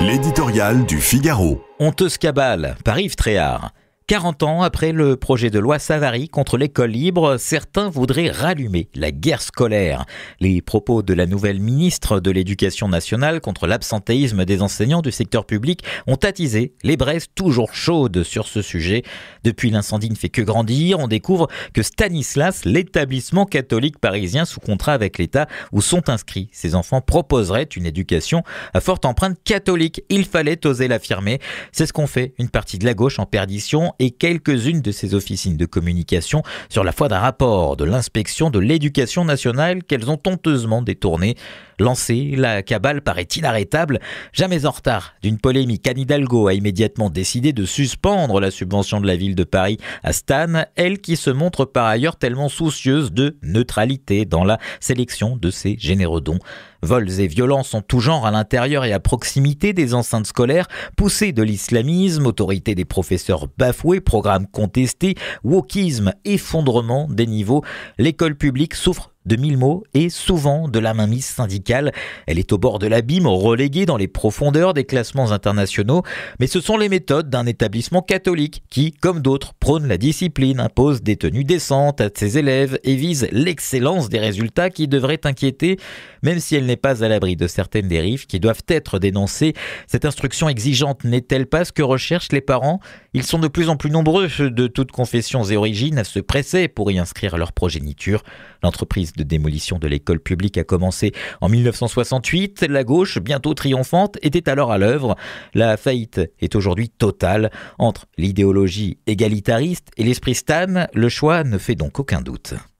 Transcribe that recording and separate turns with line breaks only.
L'éditorial du Figaro.
Honteuse cabale par Yves Tréhard. 40 ans après le projet de loi Savary contre l'école libre, certains voudraient rallumer la guerre scolaire. Les propos de la nouvelle ministre de l'Éducation nationale contre l'absentéisme des enseignants du secteur public ont attisé les braises toujours chaudes sur ce sujet. Depuis, l'incendie ne fait que grandir. On découvre que Stanislas, l'établissement catholique parisien sous contrat avec l'État où sont inscrits ses enfants, proposerait une éducation à forte empreinte catholique. Il fallait oser l'affirmer. C'est ce qu'ont fait une partie de la gauche en perdition et quelques-unes de ses officines de communication sur la foi d'un rapport de l'inspection de l'éducation nationale qu'elles ont honteusement détourné. Lancée, la cabale paraît inarrêtable. Jamais en retard d'une polémique, Anne Hidalgo a immédiatement décidé de suspendre la subvention de la ville de Paris à Stan, elle qui se montre par ailleurs tellement soucieuse de neutralité dans la sélection de ses généreux dons. Vols et violences en tout genre à l'intérieur et à proximité des enceintes scolaires, poussée de l'islamisme, autorité des professeurs bafoués, programmes contestés, wokisme, effondrement des niveaux. L'école publique souffre de mille maux et souvent de la mainmise syndicale. Elle est au bord de l'abîme, reléguée dans les profondeurs des classements internationaux. Mais ce sont les méthodes d'un établissement catholique qui, comme d'autres, prône la discipline, impose des tenues décentes à ses élèves et vise l'excellence des résultats qui devraient inquiéter, même si elle n'est pas à l'abri de certaines dérives qui doivent être dénoncées. Cette instruction exigeante n'est-elle pas ce que recherchent les parents ? Ils sont de plus en plus nombreux, de toutes confessions et origines, à se presser pour y inscrire leur progéniture. L'entreprise de démolition de l'école publique a commencé en 1968. La gauche, bientôt triomphante, était alors à l'œuvre. La faillite est aujourd'hui totale. Entre l'idéologie égalitariste et l'esprit Stan, le choix ne fait donc aucun doute.